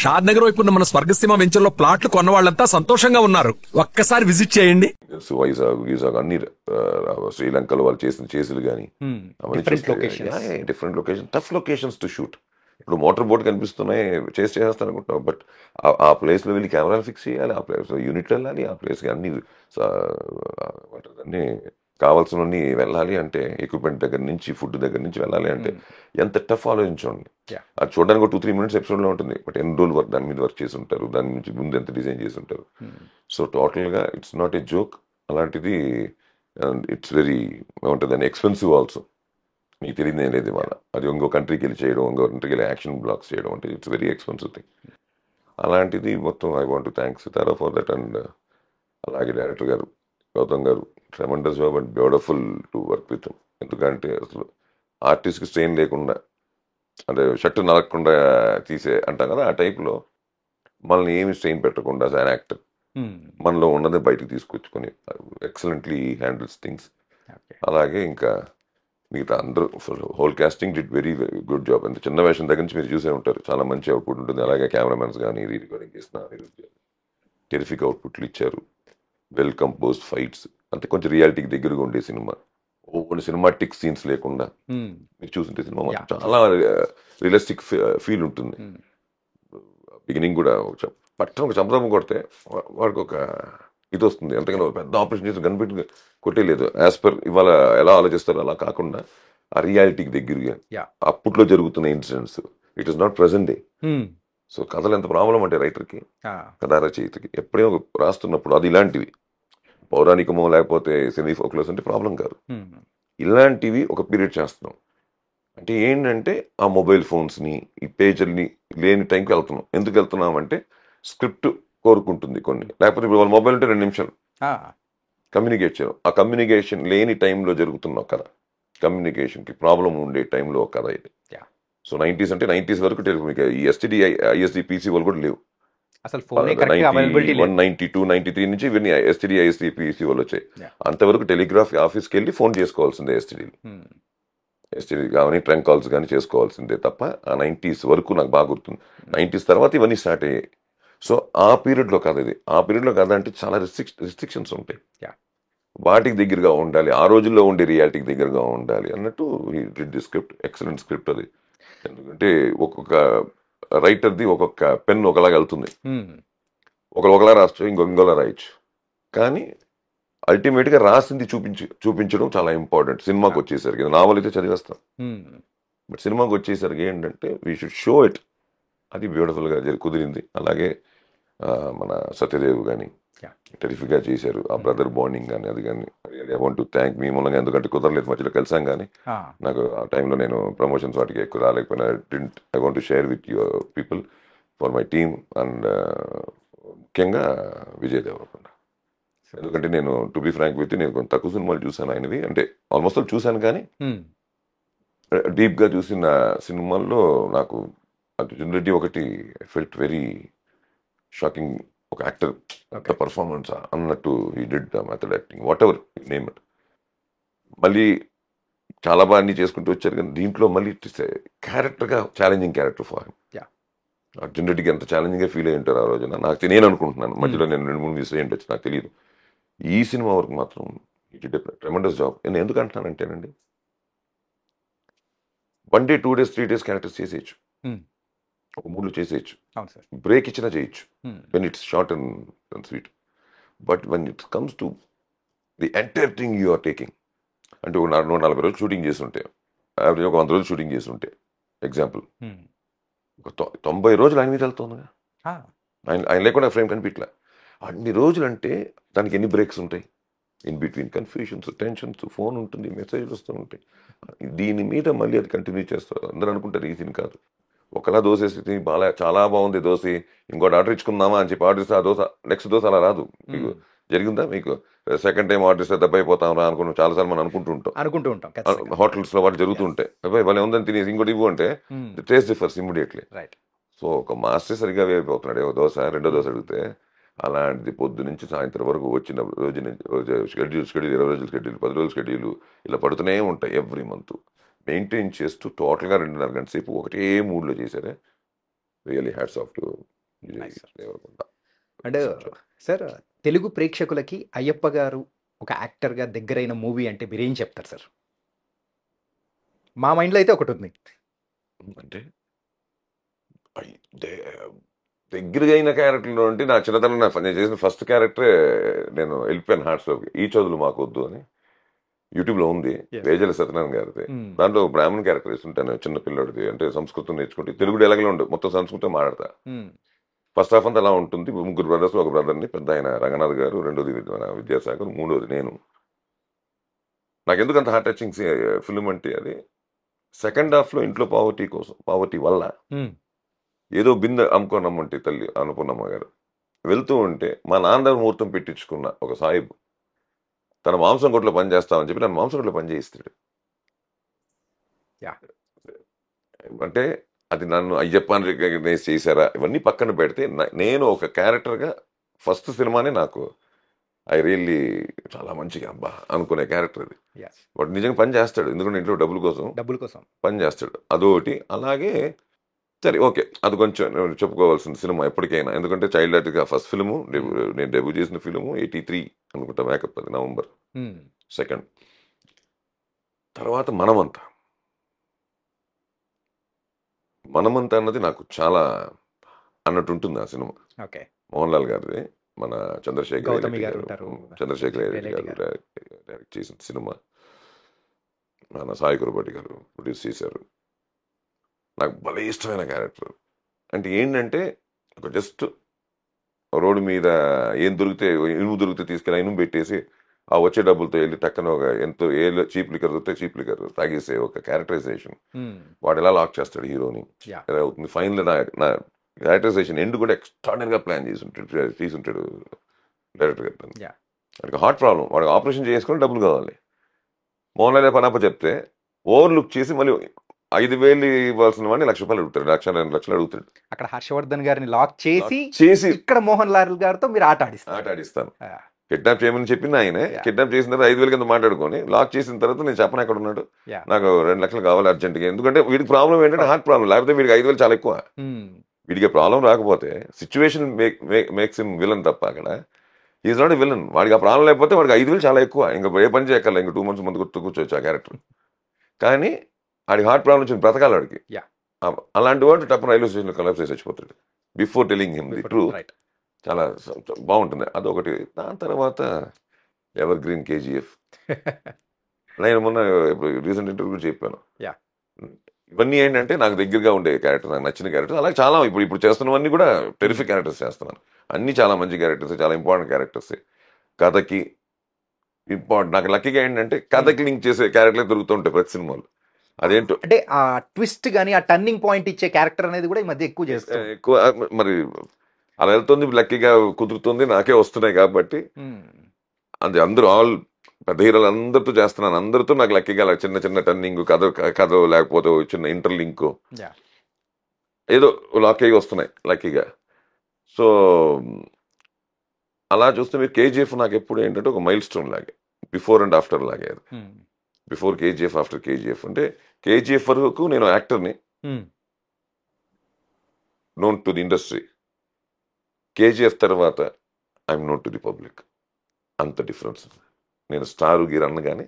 షాద్ నగర్ వైపు ఉన్న మన స్వర్గసీమ వెంచర్లో ప్లాట్లు కొన్న వాళ్ళంతా సంతోషంగా ఉన్నారు. ఒక్కసారి విజిట్ చేయండి. వైజాగ్ అన్ని శ్రీలంకలో వాళ్ళు చేసిన చేతులు కానీ different location, tough locations to shoot. ఇప్పుడు మోటార్ బోట్ కనిపిస్తున్నాయి, చేసేస్తాను అనుకుంటాం, బట్ ఆ ప్లేస్లో వెళ్ళి కెమెరాలు ఫిక్స్ చేయాలి, ఆ ప్లేస్ యూనిట్ వెళ్ళాలి, ఆ ప్లేస్కి అన్ని అన్ని కావాల్సినవన్నీ వెళ్ళాలి అంటే, ఎక్విప్మెంట్ దగ్గర నుంచి ఫుడ్ దగ్గర నుంచి వెళ్ళాలి అంటే ఎంత టఫ్ ఆలోచించండి. అది చూడడానికి ఒక 2-3 minutes ఎపిసోడ్లో ఉంటుంది, బట్ ఎన్ని రోజులు దాని మీద వర్క్ చేసి ఉంటారు, దాని నుంచి ముందు ఎంత డిజైన్ చేసి ఉంటారు. సో టోటల్గా ఇట్స్ నాట్ ఏ జోక్. అలాంటిది ఇట్స్ వెరీ ఏమంటుంది అని ఎక్స్పెన్సివ్ ఆల్సో. మీకు తెలియదు ఏం లేదు ఇవాళ, అది ఇంకో కంట్రీకి వెళ్ళి చేయడం, ఇంకో కంట్రీకి వెళ్ళి యాక్షన్ బ్లాక్స్ చేయడం అంటే ఇట్స్ వెరీ ఎక్స్పెన్సివ్ థింగ్. అలాంటిది మొత్తం I want to thanks Sitara for that. And అలాగే డైరెక్టర్ గారు గౌతమ్ గారు, tremendous job and beautiful to work with. ఎందుకంటే అసలు ఆర్టిస్ట్కి స్ట్రెయిన్ లేకుండా, అంటే షర్టు నలగకుండా తీసే అంటాం కదా, ఆ టైప్లో మనల్ని ఏమి స్ట్రెయిన్ పెట్టకుండా యాజ్ అన్ యాక్టర్ మనలో ఉన్నదే బయటకు తీసుకొచ్చుకొని ఎక్సలెంట్లీ హ్యాండిల్స్ థింగ్స్. అలాగే ఇంకా మిగతా అందరూ whole casting did very very good job. అంత చిన్న వేషం దగ్గర నుంచి మీరు చూసే ఉంటారు, చాలా మంచి అవుట్పుట్ ఉంటుంది. అలాగే కెమెరామెన్స్ కానీ రీ రికార్డింగ్ చేసిన టెరిఫిక్ అవుట్పుట్లు ఇచ్చారు. వెల్ కంపోజ్డ్ ఫైట్స్, అంటే కొంచెం రియాలిటీకి దగ్గరగా ఉండే సినిమా, కొన్ని సినిమాటిక్ సీన్స్ లేకుండా మీరు చూసింటే సినిమా చాలా రియలిస్టిక్ ఫీల్ ఉంటుంది. బిగినింగ్ కూడా ఒక చంపదమ్మ కొడితే వాడికి ఒక ఇది వస్తుంది, అంతకన్నా పెద్ద ఆపరేషన్ చేసి కనిపెట్టి కొట్టేయలేదు. యాజ్ పర్ ఇవాళ ఎలా ఆలోచిస్తారో అలా కాకుండా ఆ రియాలిటీకి దగ్గరగా అప్పట్లో జరుగుతున్న incidents, it is not present day. So కథలు ఎంత ప్రాబ్లం అంటే రైటర్కి, కథా రచయితకి ఎప్పుడో రాస్తున్నప్పుడు అది ఇలాంటివి పౌరాణికమో లేకపోతే సెమీ ఫోక్లోస్ అంటే ప్రాబ్లం కాదు. ఇలాంటివి ఒక పీరియడ్ చేస్తున్నాం అంటే ఏంటంటే ఆ మొబైల్ ఫోన్స్ని, ఈ పేజర్ని లేని టైంకి వెళ్తున్నాం. ఎందుకు వెళ్తున్నాం అంటే స్క్రిప్ట్ కోరుకుంటుంది కొన్ని, లేకపోతే ఇప్పుడు వాళ్ళ మొబైల్ ఉంటే 2 నిమిషాలు కమ్యూనికేట్ చేయడం. ఆ కమ్యూనికేషన్ లేని టైంలో జరుగుతున్న కథ, కమ్యూనికేషన్కి ప్రాబ్లం ఉండే టైంలో ఒక కథ ఇది. సో 90s అంటే 90s వరకు మీకు ఈ ఎస్టీడీ ఐఎస్డి పీసీ వాళ్ళు కూడా లేవు అసలు. 92, 93 నుంచి ఇవన్నీ ఎస్టీడీ ఐఎస్డి పీసీ వాళ్ళు వచ్చాయి. అంతవరకు టెలిగ్రాఫ్ ఆఫీస్కి వెళ్ళి ఫోన్ చేసుకోవాల్సిందే, ఎస్టీడీ కానీ ట్రంక్ కాల్స్ కానీ చేసుకోవాల్సిందే తప్ప. ఆ 90s వరకు నాకు బాగా గుర్తుంది. 90s తర్వాత ఇవన్నీ స్టార్ట్ అయ్యాయి. సో ఆ పీరియడ్లో కథ ఇది. ఆ పీరియడ్లో కథ అంటే చాలా రిస్ట్రిక్షన్స్ ఉంటాయి, వాటికి దగ్గరగా ఉండాలి, ఆ రోజుల్లో ఉండే రియాలిటీకి దగ్గరగా ఉండాలి అన్నట్టు ది స్క్రిప్ట్. ఎక్సలెంట్ స్క్రిప్ట్ అది. ఎందుకంటే ఒక్కొక్క రైటర్ది ఒక్కొక్క పెన్ ఒకలాగా వెళ్తుంది, ఒకలా రావచ్చు, ఇంకోలా రాయొచ్చు. కానీ అల్టిమేట్గా రాసింది చూపించడం చాలా ఇంపార్టెంట్. సినిమాకి వచ్చేసరికి నావల్ అయితే చదివేస్తాం, బట్ సినిమాకి వచ్చేసరికి ఏంటంటే వీ షుడ్ షో ఇట్. అది బ్యూటిఫుల్గా కుదిరింది. అలాగే మన సత్యదేవ్ కానీ టెరిఫిక్గా చేశారు. ఆ బ్రదర్ బాండింగ్ కానీ అది కానీ ఐ వాంట్ టు థ్యాంక్ మీ మూలంగా. ఎందుకంటే కుదరలేదు, మధ్యలో కలిసాం కానీ నాకు ఆ టైంలో నేను ప్రమోషన్స్ వాటికి ఎక్కువ రాలేకపోయినా I want to share with your people for my team. And ముఖ్యంగా విజయ్ దేవరకొండ. ఎందుకంటే నేను టు బి ఫ్రాంక్ విత్ నేను కొంచెం తక్కువ సినిమాలు చూశాను ఆయనవి, అంటే ఆల్మోస్ట్ చూశాను, కానీ డీప్గా చూసిన సినిమాల్లో నాకు అర్జున్ రెడ్డి ఒకటి ఫెల్ట్ వెరీ షాకింగ్. ఒక యాక్టర్ పర్ఫార్మెన్స్ అన్నట్టు he did the method acting, whatever name it. మళ్ళీ చాలా బాగా అన్ని చేసుకుంటూ వచ్చారు, కానీ దీంట్లో మళ్ళీ క్యారెక్టర్గా challenging character for him. Arjun రెడ్డికి ఎంత ఛాలెంజింగ్గా ఫీల్ అయ్యి ఉంటారు ఆ రోజున నాకు నేను అనుకుంటున్నాను. మధ్యలో నేను 2-3 మిస్ అయ్యి ఉండొచ్చు, నాకు తెలియదు. ఈ సినిమా వరకు మాత్రం he did a tremendous job. నేను ఎందుకు అంటున్నానంటేనండి, 1 day 2 days 3 days క్యారెక్టర్స్ చేసేయచ్చు, ఒక 3 చేసేయచ్చు, బ్రేక్ ఇచ్చినా చేయొచ్చు when it's short and sweet. But when it comes to the entire thing you are taking, అంటే ఒక 140 రోజులు షూటింగ్ చేస్తుంటే, యావరేజ్ ఒక 100 రోజులు షూటింగ్ చేస్తుంటే ఎగ్జాంపుల్, ఒక 90 రోజులు ఆయన మీద వెళ్తుందిగా, ఆయన లేకుండా ఫ్రేమ్ కనిపించలే. అన్ని రోజులు అంటే దానికి ఎన్ని బ్రేక్స్ ఉంటాయి, in between confusions, tensions, phone ఉంటుంది, మెసేజ్లు వస్తూ ఉంటాయి. దీని మీద మళ్ళీ అది కంటిన్యూ చేస్తారు. అందరూ అనుకుంటారు ఈ సీన్ కాదు, ఒకలా దోశ వేసి చాలా బాగుంది దోశ, ఇంకోటి ఆర్డర్ ఇచ్చుకుందామా అని చెప్పి ఆర్డర్ ఇస్తే ఆ దోశ నెక్స్ట్ దోశ అలా రాదు. మీకు జరిగిందా? మీకు సెకండ్ టైం ఆర్డర్ ఇస్తే దెబ్బ అయిపోతాం రా అనుకున్నాం, చాలాసార్లు మనం అనుకుంటూ ఉంటాం హోటల్స్లో వాటి జరుగుతూ ఉంటాయి. అబ్బాయి వాళ్ళు ఉందని తినేసి ఇంకోటి ఇవ్వు అంటే టేస్ట్ డిఫర్స్ ఇమ్మీడియట్లీ. సో ఒక మాస్టర్ సరిగా వేయిపోతున్నాడు, ఏవో దోశ రెండో దోశ అడిగితే. అలాంటిది పొద్దు నుంచి సాయంత్రం వరకు వచ్చిన రోజు షెడ్యూల్ 20 రోజుల షెడ్యూల్, 10 రోజుల షెడ్యూల్ ఇలా పడుతూనే ఉంటాయి ఎవ్రీ మంత్. మెయింటైన్ చేస్తూ టోటల్గా 2.5 గంటల సేపు ఒకటే మూడ్లో చేశారే. Really hats off to Nice, sir. Deverakonda. And sir, Telugu ప్రేక్షకులకి అయ్యప్ప గారు ఒక యాక్టర్గా దగ్గరైన మూవీ అంటే మీరేం చెప్తారు సార్? మా మైండ్లో అయితే ఒకటి ఉంది. అంటే అయ్ దే- దగ్గరగా అయిన క్యారెక్టర్లో అంటే నా చిన్నతనం నేను చేసిన ఫస్ట్ క్యారెక్టరే నేను వెళ్ళిపోయాను హార్ట్స్లోకి. ఈ చదువులు మాకు వద్దు అని యూట్యూబ్లో ఉంది, Yes. వేజల సత్యనారాయణ గారిది. Hmm. దాంట్లో ఒక బ్రాహ్మణ్ క్యారెక్టర్ వేస్తుంటాను, చిన్న పిల్లడిది. అంటే సంస్కృతం నేర్చుకుంటే తెలుగు డైలాగ్లో ఉండదు, మొత్తం సంస్కృతం మాట్లాడతా. Hmm. ఫస్ట్ హాఫ్ అంతా అలా ఉంటుంది. ముగ్గురు బ్రదర్స్, ఒక బ్రదర్ని, పెద్ద ఆయన రంగనాథ్ గారు, రెండోది మన విద్యాసాగర్, మూడోది నేను. నాకు ఎందుకు అంత హార్ట్ టచింగ్ ఫిల్మ్ అంటే అది సెకండ్ హాఫ్లో ఇంట్లో పావర్టీ వల్ల Hmm. ఏదో బిందె అమ్ముకొని రమ్మంటే తల్లి అనుకున్నమ్మ గారు వెళ్తూ ఉంటే మా నాన్న ముహూర్తం పెట్టించుకున్న ఒక సాహిబ్ తన మాంసం కొట్లో పని చేస్తామని చెప్పి నన్ను మాంసం కొట్లో పని చేయిస్తాడు. Yeah. అంటే అది నన్ను అయ్యప్పని రికగ్నైజ్ చేశారా ఇవన్నీ పక్కన పెడితే నేను ఒక క్యారెక్టర్గా ఫస్ట్ సినిమానే నాకు ఐ రియల్లీ చాలా మంచిగా అబ్బా అనుకునే క్యారెక్టర్ అది. Yes. వాడు నిజంగా పని చేస్తాడు, ఎందుకంటే ఇంట్లో డబ్బుల కోసం పని చేస్తాడు. అదొకటి. అలాగే సరే ఓకే, అది కొంచెం నేను చెప్పుకోవాల్సిన సినిమా ఎప్పటికైనా, ఎందుకంటే చైల్డ్ ఆర్ట్గా ఫస్ట్ ఫిల్ము, నేను డెబ్యూ చేసిన ఫిల్ము 83 అనుకుంటా, మేకప్ అది నవంబర్ Hmm. 2. తర్వాత మనమంతా అన్నది నాకు చాలా అన్నట్టు ఉంటుంది ఆ సినిమా. ఓకే. మోహన్ లాల్ గారిది, మన చంద్రశేఖర్ గౌతమి ఐలటి గారు గారు, ఉంటారు. చంద్రశేఖర్ ఐలటి ఐలటి గారు డైరెక్ట్ చేసిన సినిమా. మన సాయి కురపాటి గారు ప్రొడ్యూస్ చేశారు. నాకు భలే ఇష్టమైన క్యారెక్టర్. అంటే ఏంటంటే ఒక జస్ట్ రోడ్డు మీద ఏం దొరికితే, ఇనుము దొరికితే తీసుకెళ్ళి ఇనుము పెట్టేసి ఆ వచ్చే డబ్బులతో వెళ్ళి టక్కన ఒక ఎంతో చీప్ లిక్కర్ దొరికితే చీప్ లిక్కర్ తాగేసే ఒక క్యారెక్టరైజేషన్. Hmm. వాడు ఎలా లాక్ చేస్తాడు హీరోని, Yeah. ఎలా అవుతుంది ఫైనల్. నా క్యారెక్టరైజేషన్ ఎండ్ కూడా ఎక్స్ట్రాడినరీగా ప్లాన్ తీసుంటాడు డైరెక్టర్ గారు. Yeah. వాడికి హార్ట్ ప్రాబ్లం, వాడికి ఆపరేషన్ చేసుకుని డబ్బులు కావాలి. మోహన్ లాల్ పనప్ప చెప్తే ఓవర్లుక్ చేసి మళ్ళీ 5,000 ఇవ్వాల్సిన వాడిని ₹1,00,000 అడుగుతాడు, 2,00,000 అడుగుతాడు. అక్కడ హర్షవర్ధన్ గారిని లాక్ చేసి ఇక్కడ మోహన్ లాల్ గారితో మీరు ఆట ఆడిస్తాను. Ah. కిడ్నాప్ చేయమని చెప్పింది ఆయనే. Yeah. కిడ్నాప్ చేసిన తర్వాత 5,000 కింద మాట్లాడుకొని లాక్ చేసిన తర్వాత నేను చెప్పను ఎక్కడ ఉన్నాడు, Yeah. నాకు 2,00,000 కావాలి అర్జెంట్గా. ఎందుకంటే వీడికి ప్రాబ్లం ఏంటంటే హార్ట్ ప్రాబ్లం, లేకపోతే వీడికి 5,000 చాలా ఎక్కువ. Hmm. వీడికి ప్రాబ్లం రాకపోతే సిచ్యువేషన్ మేక్స్ హిమ్ విలన్ తప్ప అక్కడ ఈజ్ నాట్ ఎ విలన్. వాడికి ఆ ప్రాబ్లం లేకపోతే వాడికి 5,000 చాలా ఎక్కువ, ఇంకా ఏ పని చేయక్కర్లే, ఇంకా 2 months ముందు కూర్చోవచ్చు ఆ క్యారెక్టర్. కానీ వాడికి హార్ట్ ప్రాబ్లం వచ్చింది, బ్రతకాలి వాడికి. Yeah. అలాంటి వాడు టప్ రైల్వే స్టేషన్లో కలెక్ట్ చేసి చచ్చిపోతాడు before telling him the truth. Right. చాలా బాగుంటుంది అదొకటి. దాని తర్వాత ఎవర్ గ్రీన్ KGF. నేను మొన్న రీసెంట్ ఇంటర్వ్యూ చెప్పాను. Yeah. ఇవన్నీ ఏంటంటే నాకు దగ్గరగా ఉండే క్యారెక్టర్, నాకు నచ్చిన క్యారెక్టర్. అలాగే చాలా ఇప్పుడు చేస్తున్నవన్నీ కూడా టెరిఫిక్ క్యారెక్టర్స్ చేస్తున్నాను. అన్నీ చాలా మంచి క్యారెక్టర్స్, చాలా ఇంపార్టెంట్ క్యారెక్టర్స్. కథకి ఇంపార్టెంట్, నాకు లక్కీగా ఏంటంటే కథకి లింక్ చేసే క్యారెక్టర్లే దొరుకుతుంటాయి ప్రతి సినిమాలో. అదేంటో అంటే ఆ ట్విస్ట్ గానీ ఆ టర్నింగ్ పాయింట్ ఇచ్చే క్యారెక్టర్ అనేది కూడా ఈ మధ్య ఎక్కువ చేస్తారు. ఎక్కువ మరి అలా వెళ్తుంది, లక్కీగా కుదురుతుంది, నాకే వస్తున్నాయి కాబట్టి. అది అందరూ పెద్ద హీరోలు అందరితో చేస్తున్నాను, అందరితో నాకు లక్కీగా అలా చిన్న చిన్న టర్నింగ్, కథ లేకపోతే చిన్న ఇంటర్లింక్ Yeah. ఏదో లాక్ అయ్యి వస్తున్నాయి లక్కీగా. సో అలా చూస్తే మీరు KGF నాకు ఎప్పుడు ఏంటంటే ఒక మైల్ స్టోన్ లాగే, బిఫోర్ అండ్ ఆఫ్టర్ లాగే. అది Hmm. Before KGF, after KGF. అంటే KGF వరకు నేను యాక్టర్ని, Hmm. Known to the industry. KGF తర్వాత I'm known to the public. అంత డిఫరెన్స్. నేను స్టార్ గీర్ అనగానే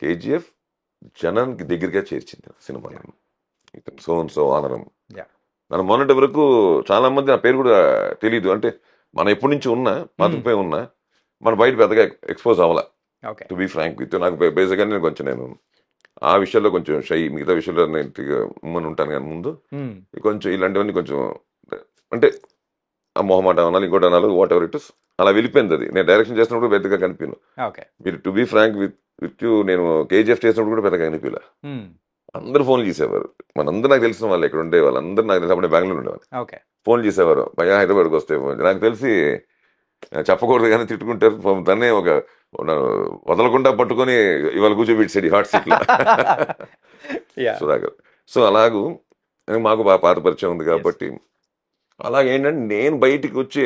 KGF జనానికి దగ్గరగా చేర్చింది సినిమా. సో ఆనరం. Yeah. నన్ను మొన్నటి వరకు చాలా మంది నా పేరు కూడా తెలీదు. అంటే మనం ఎప్పటి నుంచి ఉన్నా బతుకుపోయి ఉన్నా మన బయట పెద్దగా ఎక్స్పోజ్ అవ్వాల. Okay. To be frank with నాకు బేసిక్గా నేను ఆ విషయాల్లో కొంచెం షై, మిగతా విషయాల్లో నేను ఉమ్మని ఉంటాను. కానీ ముందు Hmm. కొంచెం ఇలాంటివన్నీ కొంచెం అంటే ఆ మొహమాట అనాలి, ఇంకోటి అనాలి, వాట్ ఎవర్ ఇట్ ఇస్, అలా వెళ్ళిపోయింది. అది నేను డైరెక్షన్ చేసినప్పుడు పెద్దగా కనిపించను. Okay. మీరు to be frank with you, నేను KGF చేసినప్పుడు కూడా పెద్దగా కనిపించలే. Hmm. అందరూ ఫోన్ చేసేవారు, మనందరూ నాకు తెలిసిన వాళ్ళు ఇక్కడ ఉండే వాళ్ళు అందరూ నాకు తెలిసి అప్పుడే బెంగళూరు ఉండేవాళ్ళు. Okay. ఫోన్ చేసేవారు, భయ హైదరాబాద్కి వస్తే ఫోన్. నాకు తెలిసి చెప్పకూడదు కానీ తిట్టుకుంటారు. దాన్నే ఒక వదలకుండా పట్టుకొని ఇవాళ కూర్చోబెట్టాడు హాట్ సీట్లో Yeah. సుధాకర్. సో అలాగూ మాకు బాగా పాత పరిచయం ఉంది కాబట్టి అలాగేంటంటే నేను బయటికి వచ్చి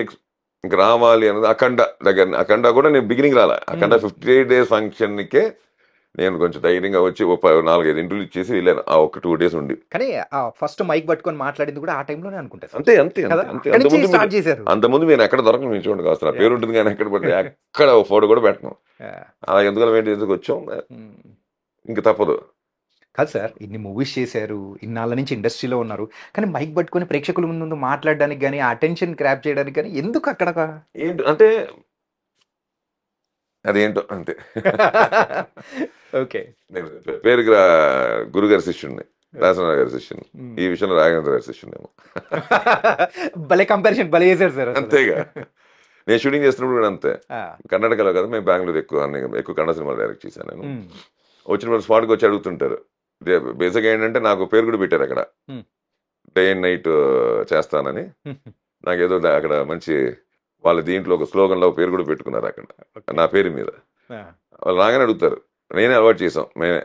ఇంక రావాలి అన్నది అఖండ దగ్గర. అఖండ కూడా నేను బిగినింగ్ రాలే. అఖండ 58 days ఫంక్షన్కే నేను కొంచెం ధైర్యంగా వచ్చి 4-5 ఇంటర్వ్యూలు ఇచ్చేసి వెళ్ళాను ఆ ఒక 2 days ఉండి. కానీ ఫస్ట్ మైక్ పట్టుకొని మాట్లాడింది కూడా ఆ టైంలోనే అనుకుంటా సార్. అంతే అంతే కదా? అంతే అక్కడి నుంచి అంతకుముందు స్టార్ట్ చేశారు. అంతకుముందు నేను ఎక్కడ దొరకను మీరు చూడండి కాస్త నా పేరు ఉంటుంది కానీ ఎక్కడ పడితే ఎక్కడ ఫోటో కూడా పెట్టను. అలా ఎందుకలా వెయిట్ చేసి వచ్చాం ఇంక తప్పదు. కాదు సార్, ఇన్ని మూవీస్ చేశారు, ఇన్నాళ్ళ నుంచి ఇండస్ట్రీలో ఉన్నారు, కానీ మైక్ పట్టుకొని ప్రేక్షకుల ముందు మాట్లాడడానికి కానీ అటెన్షన్ గ్రాప్ చేయడానికి కానీ ఎందుకు అక్కడ ఏంటి అంటే అదేంటో అంతే. ఓకే. నేను పేరుకి గురుగారి శిష్యుడిని, రాజనాథ్ గారి శిష్యుని, ఈ విషయంలో రాఘవేంద్ర గారి శిష్యునేమో. భలే కంపారిజన్ భలే చేశారు సార్. అంతేగా నేను షూటింగ్ చేస్తున్నప్పుడు కూడా అంతే. కర్ణాటకలో కదా, మేము బెంగళూరు ఎక్కువ కన్నడ సినిమాలు డైరెక్ట్ చేశాను. నేను వచ్చినప్పుడు స్పాట్కి వచ్చి అడుగుతుంటారు. బేసిక్గా ఏంటంటే నాకు పేరు కూడా పెట్టారు అక్కడ, డే అండ్ నైట్ చేస్తానని. నాకేదో అక్కడ మంచి వాళ్ళ దీంట్లో ఒక స్లోగన్లో పేరు కూడా పెట్టుకున్నారు అక్కడ నా పేరు మీద. వాళ్ళు రాగానే అడుగుతారు, నేనే అలవాటు చేసాం మేమే.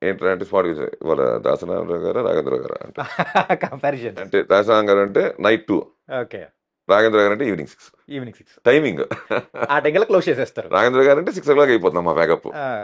ఏంటంటే స్పాట్ వాళ్ళ దాసనారాయణ గారు రాఘవేంద్ర గారు అంటే కంపారిజన్ అంటే దాసనారాయణ గారు అంటే నైట్ 2, ఓకే, రాఘవేంద్ర గారు అంటే ఈవినింగ్ 6 ఈవినింగ్ 6 టైమింగ్. ఆ టెంగల్ క్లోజ్ చేసేస్తారు. రాఘవేంద్ర గారు అంటే 6 o'clock అయిపోతున్నాం మా బ్యాకప్.